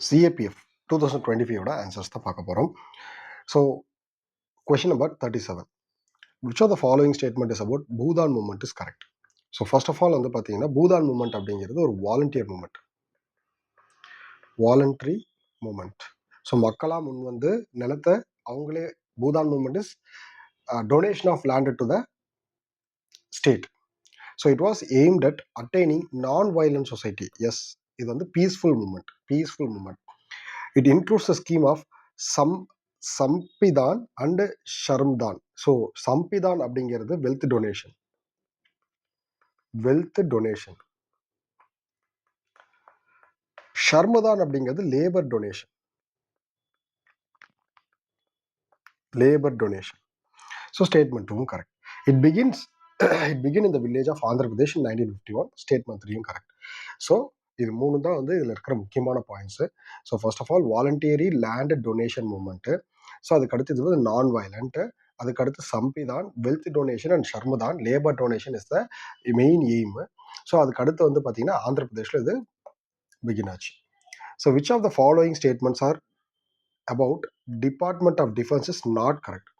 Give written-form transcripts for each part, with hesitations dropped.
CAPF 2025 answers தான் பார்க்க போகிறோம். So question number 37. Which of the following statement is about Bhoodan movement is correct? So first of all வந்து பார்த்தீங்கன்னா Bhoodan movement அப்படிங்கிறது ஒரு volunteer movement. Voluntary movement. So மக்களாக முன் வந்து நிலத்தை அவங்களே Bhoodan movement is donation of land to the state. So it was aimed at attaining non-violent society. Yes, இது வந்து peaceful movement. It includes the scheme of Sampattidan and Shramdan. So சம்பிதான் அப்படிங்கிறது wealth donation. Shramdan அப்படிங்கிறது labour donation. So statement 2 correct. It begin in the village of Andhra Pradesh in 1951. Statement 3 correct. So இது 3 தான் வந்து இதில் இருக்கிற முக்கியமான points. So first of all voluntary land donation movement. So அதுக்கடுத்து இது வந்து நான் வயலண்ட்டு. அதுக்கடுத்து Sampattidan, wealth donation and Shramdan, labour donation is the main aim. So அதுக்கடுத்து வந்து பார்த்தீங்கன்னா ஆந்திர பிரதேஷில் இது பிகின் ஆச்சு. So which of the following statements are about department of defence is not correct?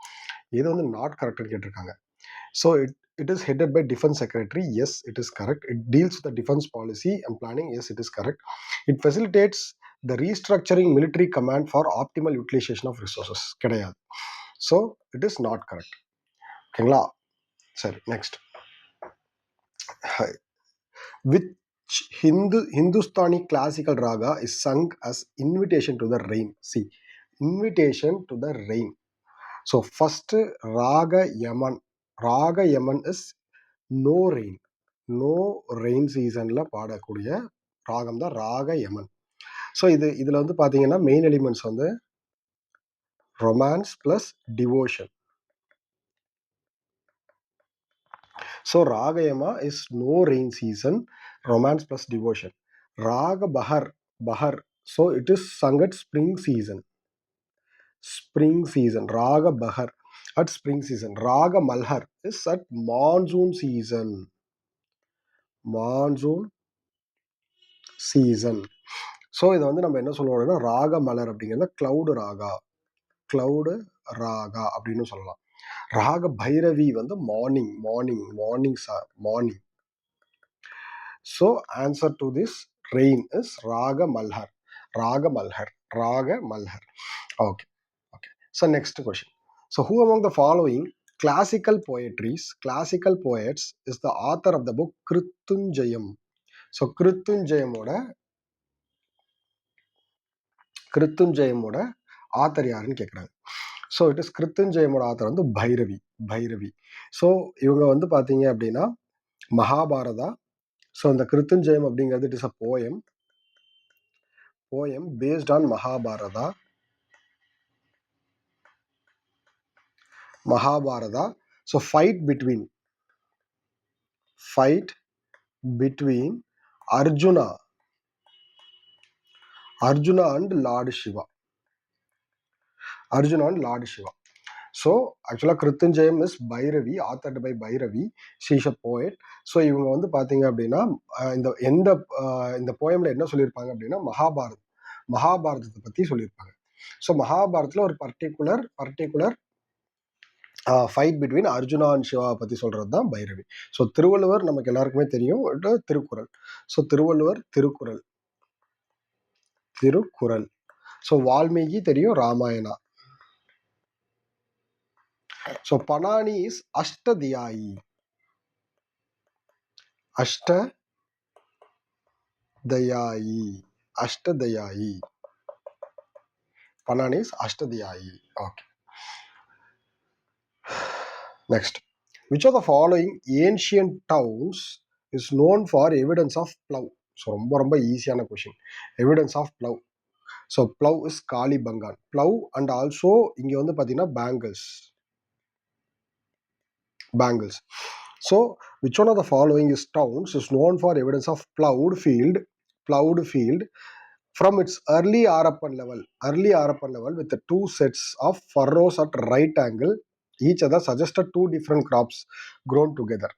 இது வந்து நாட் கரெக்ட்னு கேட்டிருக்காங்க. So it is headed by defense secretary. Yes, it is correct. It deals with the defense policy and planning. Yes, it is correct. It facilitates the restructuring military command for optimal utilization of resources. கிடையாது. So it is not correct. ஓகேங்களா? சரி, next. Which Hindustani classical raga is sung as invitation to the rain? See, invitation to the rain. So first Raga Yaman is no rain சீசனில் பாடக்கூடிய ராகம் தான் ராக யமன். So இதில் வந்து பார்த்தீங்கன்னா மெயின் எலிமெண்ட்ஸ் வந்து ரொமான்ஸ் ப்ளஸ் டிவோஷன். ஸோ ராகயமா is no rain season, romance plus devotion. Raga Bahar so it is sung at spring season. Raga Bahar at spring season. Raga Malhar is at monsoon season. So இதை வந்து நம்ம என்ன சொல்லுவோம்னா ராக மலர் அப்படிங்கிறத கிளவுடு ராகா அப்படின்னு சொல்லலாம். ராக பைரவி வந்து morning. So answer to this rain is raga Malhar. Okay. So next question. So who among the following classical poets is the author of the book Kiratarjuniya? So கிருத்துஞ்சயமோட ஆத்தர் யாருன்னு கேட்குறாங்க. ஸோ இட் இஸ் கிருத்துஞ்சயமோட ஆத்தர் வந்து Bhairavi. So இவங்க வந்து பார்த்தீங்க அப்படின்னா Mahabharata. So இந்த கிருத்துஞ்சயம் அப்படிங்கிறது it is a poem based on Mahabharata. So fight between Arjuna and lord Shiva. So ஆக்சுவலாக Kiratarjuniya is Bhairavi, authored by Bhairavi. She is a poet. So இவங்க வந்து பார்த்தீங்க அப்படின்னா இந்த போயமில் என்ன சொல்லியிருப்பாங்க அப்படின்னா மகாபாரதத்தை பற்றி சொல்லியிருப்பாங்க. ஸோ மகாபாரதத்தில் ஒரு particular fight between Arjuna and சிவாவை பற்றி சொல்கிறது தான் பைரவி. ஸோ திருவள்ளுவர் நமக்கு எல்லாருக்குமே தெரியும், திருக்குறள். ஸோ திருக்குறள். ஸோ வால்மீகி தெரியும், Ramayana. So Panini is Ashtadhyayi. Panini is Ashtadhyayi. Okay. Next, which of the following ancient towns is known for evidence of plough? So ரொம்ப ஈஸியான question. Evidence of plough. So plough is Kalibangan. plough and also இங்கே வந்து பார்த்தீங்கன்னா bangles. So which one of the following is towns is known for evidence of ploughed field from its early Harappan level with the two sets of furrows at right angle each other suggested two different crops grown together.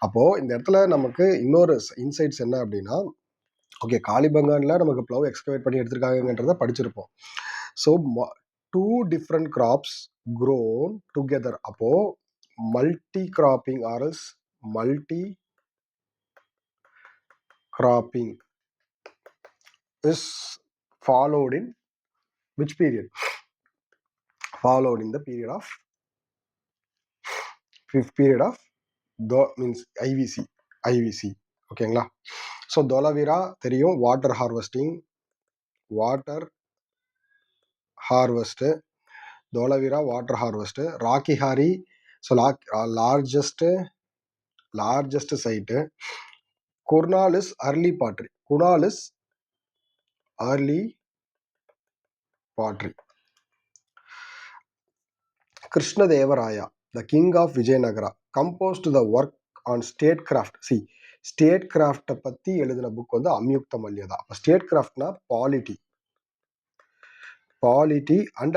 அப்போ இந்த இடத்துல நமக்கு இன்னொரு insights என்ன அப்படின்னா okay, காலிபங்கான்ல நமக்கு plough excavate பண்ணி எடுத்திருக்காங்கன்றத படிச்சிருப்போம். So 2 different crops grown together, அப்போ multi cropping or else multi cropping is followed in which period? Followed in the period of means IVC. ஓகேங்களா? ஸோ தோலவீரா தெரியும், water harvest, Dholavira water harvest. Rakhigarhi, so largest site. Kunal is early pottery. Krishnadevaraya, the king of Vijayanagara, composed the work on statecraft. See, statecraft பத்தி எழுதின book வந்து அம்யுக்த மல்யதா. State கிராஃப்ட்னா polity and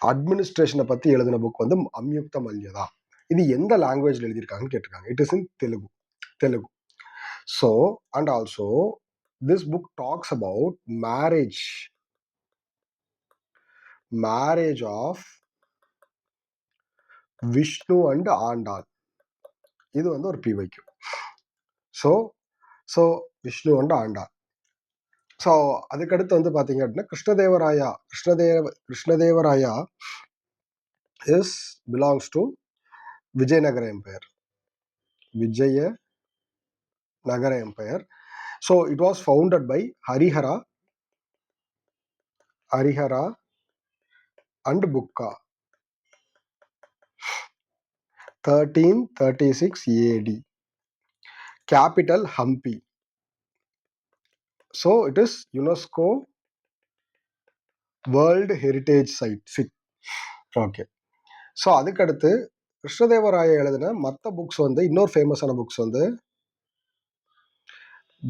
அட்மினிஸ்ட்ரேஷனை பத்தி எழுதின book வந்து அம்யுக்த மல்யதா. இது எந்த லாங்குவேஜ்ல எழுதியிருக்காங்கன்னு கேட்டிருக்காங்க. It is in Telugu. So and also this book talks about marriage of Vishnu and Andal. இது வந்து ஒரு பிவைக்கு. So Vishnu and Andal. So அதுக்கடுத்து வந்து பார்த்தீங்க அப்படின்னா Krishnadevaraya is belongs to Vijayanagara empire. So it was founded by Harihara and Bukka 1336 AD. Capital Hampi. So it is UNESCO World Heritage Site. Okay. So அதுக்கடுத்து கிருஷ்ணதேவராயா எழுதின மற்ற புக்ஸ் வந்து இன்னொரு ஃபேமஸான புக்ஸ் வந்து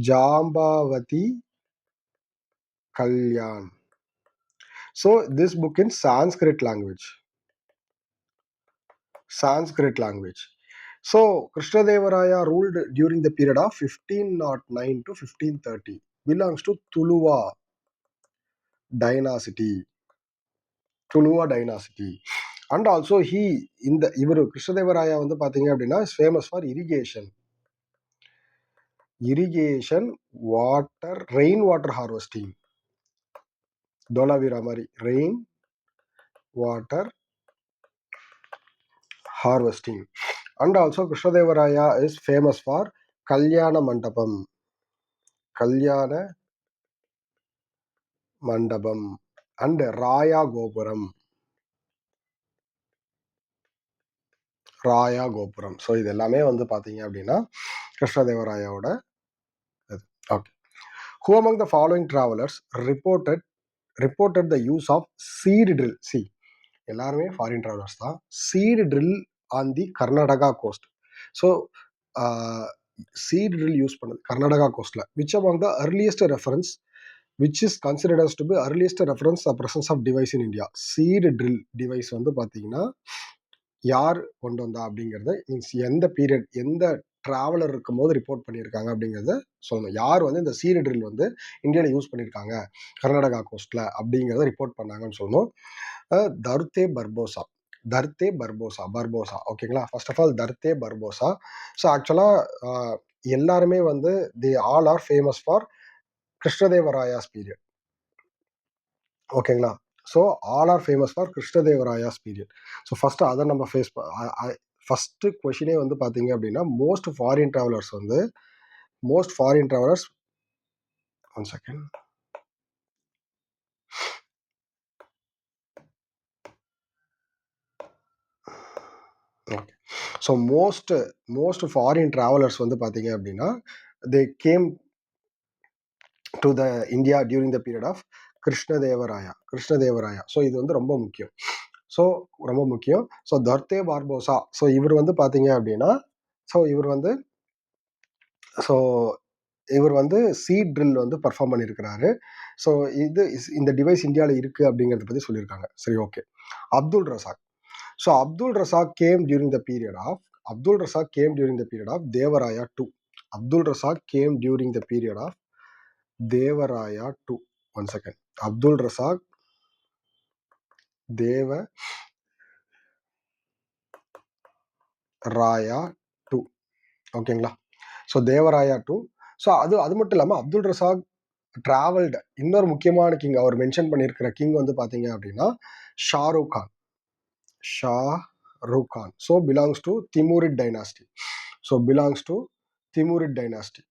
Jambavati Kalyan. So this book in Sanskrit language. So Krishnadevaraja ruled during the period of 1509 to 1530. Belongs to Tuluva dynasty. And also இவர் கிருஷ்ணதேவராயா வந்து பாத்தீங்க அப்படின்னா is famous for irrigation water, rain water harvesting. Dholavira மாதிரி rain water harvesting. And also Krishnadevaraja is famous for Kalyana Mandapam and Raya Gopuram. So இது எல்லாமே வந்து பார்த்தீங்க அப்படின்னா கிருஷ்ணதேவராயாவோட இது. Okay. Who among the following travelers reported the use of seed drill? See, எல்லாருமே foreign travellers தான். Seed drill on the Karnataka coast. So seed drill use பண்ணது கர்நாடகா கோஸ்ட்ல. Which among the earliest reference which is considered as to be earliest reference the presence of device in India. Seed drill device வந்து பார்த்தீங்கன்னா யார் கொண்டு வந்தா அப்படிங்கிறத, means எந்த period எந்த டிராவலர் இருக்கும் போது ரிப்போர்ட் பண்ணியிருக்காங்க அப்படிங்கிறத சொல்லணும். யார் வந்து இந்த சீட் ட்ரில் வந்து இந்தியாவில் யூஸ் பண்ணியிருக்காங்க கர்நாடகா கோஸ்ட்ல அப்படிங்கிறத ரிப்போர்ட் பண்ணாங்கன்னு சொல்லணும். Duarte Barbosa. ஓகேங்களா? First of all Duarte Barbosa. So ஆக்சுவலாக எல்லாருமே வந்து the all are famous for Krishnadevaraya's period. ஓகேங்களா? So all are famous for Krishnadevaraya's period. So first அதை நம்ம ஃபர்ஸ்ட் கொஷினே வந்து பார்த்தீங்க அப்படின்னா most foreign travellers one second. Okay. So most foreign travellers வந்து பார்த்தீங்க அப்படின்னா they came to the India during the period of Krishnadevaraya. So இது வந்து ரொம்ப முக்கியம். So தர்தே Barbosa. ஸோ இவர் வந்து பார்த்தீங்க அப்படின்னா இவர் வந்து சீட் ட்ரில் வந்து பர்ஃபார்ம் பண்ணியிருக்கிறாரு. ஸோ இந்த டிவைஸ் இந்தியாவில் இருக்கு அப்படிங்கிறத பற்றி சொல்லியிருக்காங்க. சரி, okay. Abdul Razak came during the period of Abdul Razak came during the period of Devaraya II. Abdul Razak came during the period of Devaraya II. 1 second. Abdul Razak Devaraya II. ஓகேங்களா? So Devaraya II. So அது மட்டும் இல்லாமல் Abdul Razzaq travelled இன்னொரு முக்கியமான king அவர் mention பண்ணியிருக்கிற king வந்து பார்த்தீங்க அப்படின்னா Shahrukh Khan. So belongs to Timurid dynasty. So belongs to Timurid dynasty.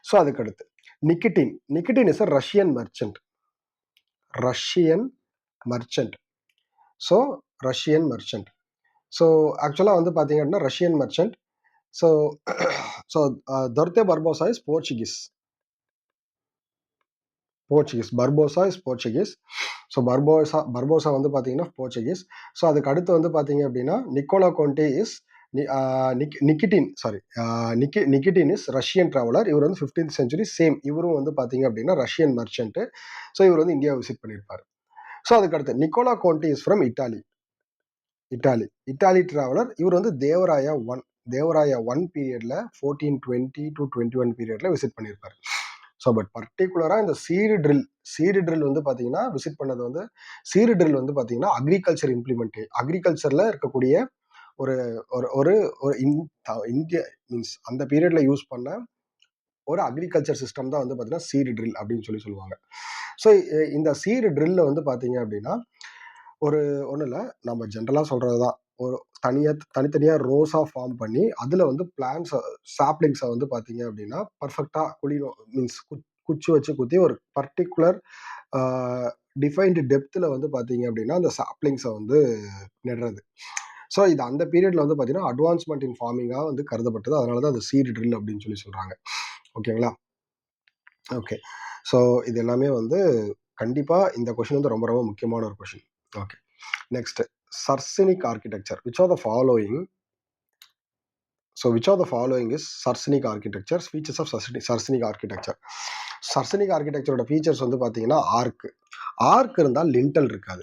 So அதுக்கடுத்து Nikitin is a Russian merchant. So ஆக்சுவலாக வந்து பார்த்தீங்க அப்படின்னா Russian merchant. So Duarte Barbosa is Portuguese. Barbosa is Portuguese. So Barbosa வந்து பார்த்தீங்கன்னா Portuguese. So அதுக்கு அடுத்து வந்து பார்த்தீங்க அப்படின்னா Nicolas Conti is நிக்கிட்டின் is Russian traveller. இவர் வந்து 15th century சேம். இவரும் வந்து பார்த்தீங்க அப்படின்னா ரஷ்யன் மர்ச்சன்ட். ஸோ இவர் வந்து இந்தியா விசிட் பண்ணியிருப்பார். ஸோ அதுக்கடுத்து Nicolo Conti is from Italy traveller. இவர் வந்து தேவராயா ஒன் பீரியட்ல 1420 to 21 பீரியட்ல விசிட் பண்ணியிருப்பார். ஸோ பட் பர்டிகுலராக இந்த சீடு ட்ரில் வந்து பார்த்தீங்கன்னா விசிட் பண்ணது வந்து வந்து பார்த்தீங்கன்னா அக்ரிகல்ச்சரில் இருக்கக்கூடிய ஒரு ஒரு இந்திய மீன்ஸ் அந்த பீரியட்ல யூஸ் பண்ண ஒரு அக்ரிகல்ச்சர் சிஸ்டம் தான் வந்து பார்த்தீங்கன்னா சீடு ட்ரில் அப்படின்னு சொல்லுவாங்க. ஸோ இந்த சீடு ட்ரில்ல வந்து பார்த்தீங்க அப்படின்னா ஒன்றும் இல்லை, நம்ம ஜென்ரலாக சொல்கிறது தான். ஒரு தனித்தனியாக ரோஸாக ஃபார்ம் பண்ணி அதில் வந்து சாப்ளிங்ஸை வந்து பார்த்தீங்க அப்படின்னா பர்ஃபெக்டாக மீன்ஸ் குச்சி வச்சு குத்தி ஒரு பர்டிகுலர் டிஃபைன்டு டெப்த்தில் வந்து பார்த்தீங்க அப்படின்னா அந்த சாப்ளிங்ஸை வந்து நடுறது. ஸோ இது அந்த பீரியட்ல வந்து பார்த்தீங்கன்னா அட்வான்ஸ்மெண்ட் இன் ஃபார்மிங்காக வந்து கருதப்பட்டது. அதனால தான் அது சீடு ட்ரில் அப்படின்னு சொல்கிறாங்க. ஓகேங்களா? ஓகே. ஸோ இது எல்லாமே வந்து கண்டிப்பாக இந்த கொஷின் வந்து ரொம்ப ரொம்ப முக்கியமான ஒரு question. Okay. Next, Sarsenic architecture. Which of the following is Sarsenic architecture? Features of Sarsenic architecture. Sarsenic architecture features வந்து பார்த்தீங்கன்னா ஆர்க் இருந்தால் லிண்டல் இருக்காது.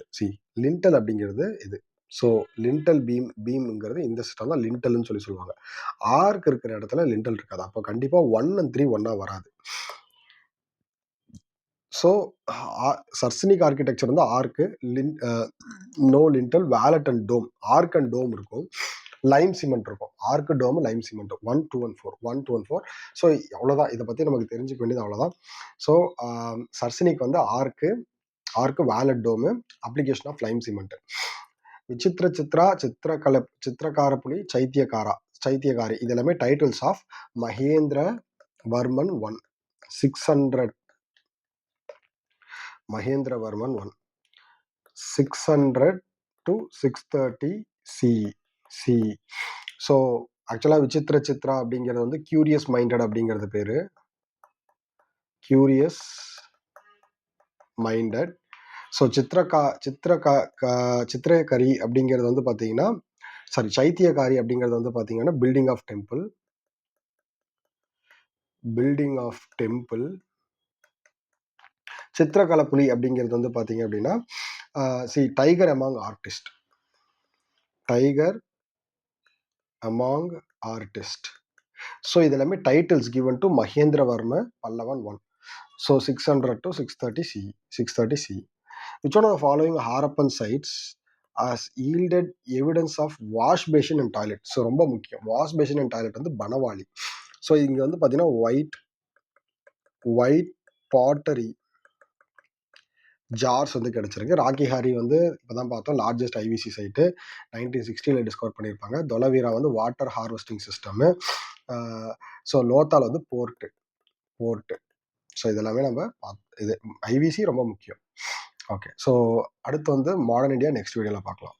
லிண்டல் அப்படிங்கிறது இது. ஸோ லிண்டல் பீம்ங்கிறது இந்த சிஸ்டம் தான் லிண்டல்னு சொல்லுவாங்க. ஆர்க் இருக்கிற இடத்துல லிண்டல் இருக்காது. அப்போ கண்டிப்பாக 1 and 3 ஒன்னா வராது. ஸோ சர்சனிக் ஆர்கிடெக்சர் வந்து arch no lintel, vault and dome. Arch and dome இருக்கும், லைம் சிமெண்ட் இருக்கும். Arch dome lime cement 1 2 and 4. So அவ்வளோதான். இதை பற்றி நமக்கு தெரிஞ்சுக்க வேண்டியது அவ்வளோதான். ஸோ சர்சனிக் வந்து arch vault dome, application of lime cement. Chitrakarapuli, Chaityakari இது எல்லாமே titles of Mahendravarman 1 600 to 630 CE. So ஆக்சுவலாக சித்ரா அப்படிங்கிறது வந்து கியூரியஸ் மைண்டட் அப்படிங்கிறது பேரு. Curious minded. ஸோ சித்திரகரி அப்படிங்கிறது வந்து பார்த்தீங்கன்னா சைத்தியகாரி அப்படிங்கிறது வந்து பார்த்தீங்கன்னா பில்டிங் ஆஃப் டெம்பிள். சித்திரகலப்புலி அப்படிங்கிறது வந்து பார்த்தீங்க அப்படின்னா டைகர் அமாங் ஆர்டிஸ்ட். ஸோ இது எல்லாமே titles given to Mahendravarma Pallavan 1. So 600 to 630 CE. Which one of the following Harappan sites has yielded evidence of wash basin and toilet? So ரொம்ப முக்கியம். வாஷ் பேசின் அண்ட் டாய்லெட் வந்து Banawali. So இங்கே வந்து பார்த்தீங்கன்னா white pottery jars வந்து கிடைச்சிருக்கு. ராக்கிஹாரி வந்து இப்போதான் பார்த்தோம், லார்ஜஸ்ட் ஐவிசி சைட்டு 1960 டிஸ்கவர் பண்ணியிருப்பாங்க. தொலவீரா வந்து water harvesting system. So Lothal வந்து போர்ட்டு. ஸோ இதெல்லாமே நம்ம இது ஐவிசி ரொம்ப முக்கியம். ஓகே. ஸோ அடுத்து வந்து மாடர்ன் இந்தியா நெக்ஸ்ட் வீடியோவில் பார்க்கலாம்.